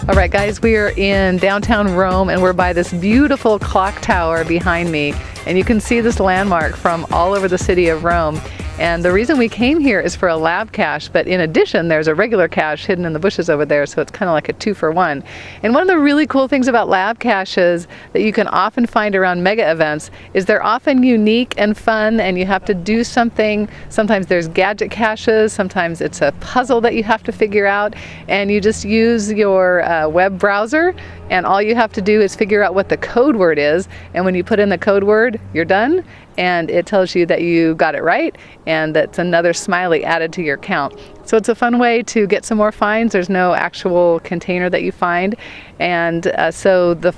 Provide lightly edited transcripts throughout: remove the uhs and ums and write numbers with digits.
All right, guys, we are in downtown Rome and we're by this beautiful clock tower behind me. And you can see this landmark from all over the city of Rome. And the reason we came here is for a lab cache, but in addition, there's a regular cache hidden in the bushes over there, so it's kind of like a 2-for-1. And one of the really cool things about lab caches that you can often find around mega events is they're often unique and fun, and you have to do something. Sometimes there's gadget caches, sometimes it's a puzzle that you have to figure out, and you just use your web browser, and all you have to do is figure out what the code word is, and when you put in the code word, you're done, and it tells you that you got it right, and that's another smiley added to your count. So it's a fun way to get some more finds. There's no actual container that you find. And so the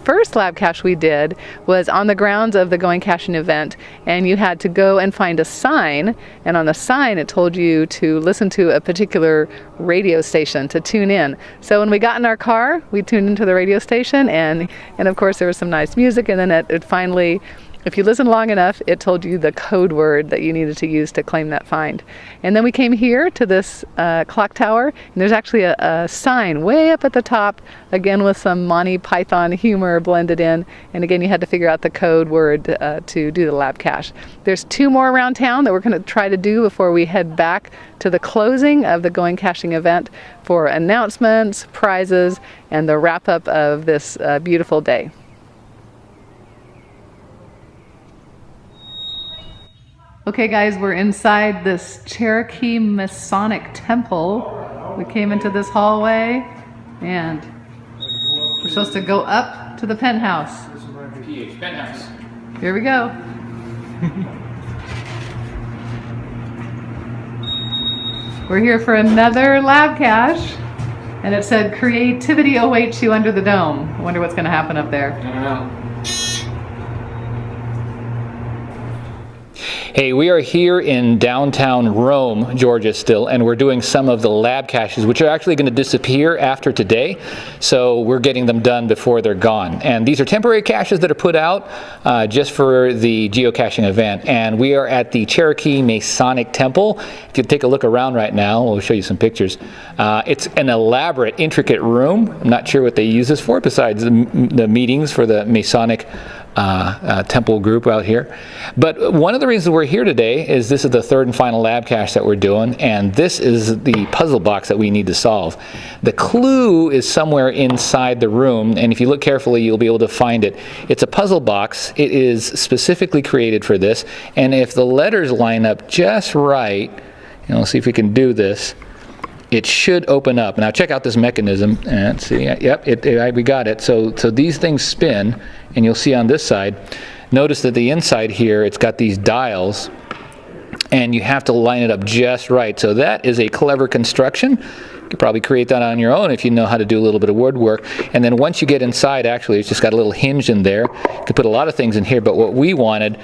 first lab cache we did was on the grounds of the Going Caching event, and you had to go and find a sign, and on the sign it told you to listen to a particular radio station to tune in. So when we got in our car, we tuned into the radio station, and of course there was some nice music, and then it finally, if you listened long enough, it told you the code word that you needed to use to claim that find. And then we came here to this clock tower, and there's actually a sign way up at the top, again with some Monty Python humor blended in. And again, you had to figure out the code word to do the lab cache. There's 2 more around town that we're going to try to do before we head back to the closing of the Going Caching event for announcements, prizes, and the wrap-up of this beautiful day. Okay guys, we're inside this Cherokee Masonic temple. We came into this hallway and we're supposed to go up to the penthouse. Penthouse. Here we go. We're here for another lab cache, and it said creativity awaits you under the dome. I wonder what's going to happen up there. I don't know. Hey, we are here in downtown Rome, Georgia still, and we're doing some of the lab caches, which are actually going to disappear after today. So we're getting them done before they're gone. And these are temporary caches that are put out just for the geocaching event. And we are at the Cherokee Masonic Temple. If you take a look around right now, we'll show you some pictures. It's an elaborate, intricate room. I'm not sure what they use this for besides the meetings for the Masonic temple group out here. But one of the reasons we're here today is this is the 3rd and final lab cache that we're doing, and this is the puzzle box that we need to solve. The clue is somewhere inside the room, and if you look carefully you'll be able to find it. It's a puzzle box. It is specifically created for this, and if the letters line up just right, and we'll see if we can do this, it should open up. Now check out this mechanism and see, yep, we got it. So these things spin, and you'll see on this side, notice that the inside here, it's got these dials, and you have to line it up just right. So that is a clever construction. You could probably create that on your own if you know how to do a little bit of woodwork. And then once you get inside, actually, it's just got a little hinge in there. You could put a lot of things in here, but what we wanted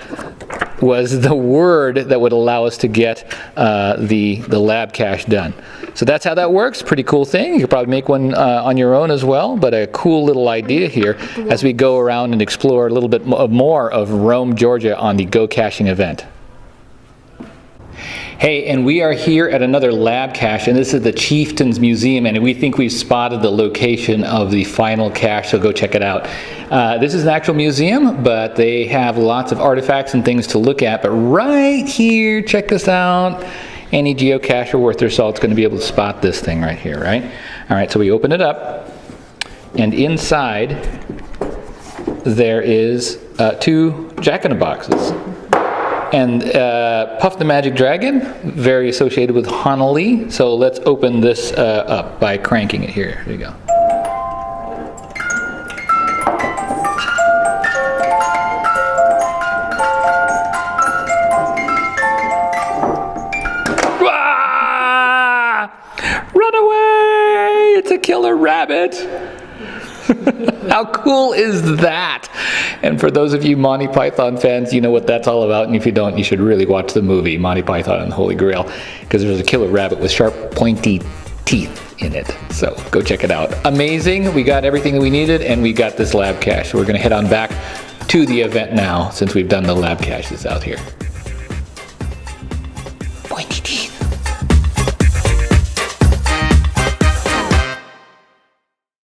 was the word that would allow us to get the lab cache done. So that's how that works. Pretty cool thing. You could probably make one on your own as well, but a cool little idea here as we go around and explore a little bit more of Rome, Georgia on the Go Caching event. Hey, and we are here at another lab cache, and this is the Chieftains Museum, and we think we've spotted the location of the final cache, so go check it out. This is an actual museum, but they have lots of artifacts and things to look at, but right here, check this out. Any geocacher worth their salt is going to be able to spot this thing right here, right? All right, so we open it up, and inside there is 2 jack-in-the-boxes. And Puff the Magic Dragon, very associated with Hanali. So let's open this up by cranking it here. There you go. Ah! Run away! It's a killer rabbit. How cool is that? And for those of you Monty Python fans, you know what that's all about. And if you don't, you should really watch the movie Monty Python and the Holy Grail, because there's a killer rabbit with sharp, pointy teeth in it. So go check it out. Amazing. We got everything that we needed, and we got this lab cache. So we're going to head on back to the event now, since we've done the lab caches out here.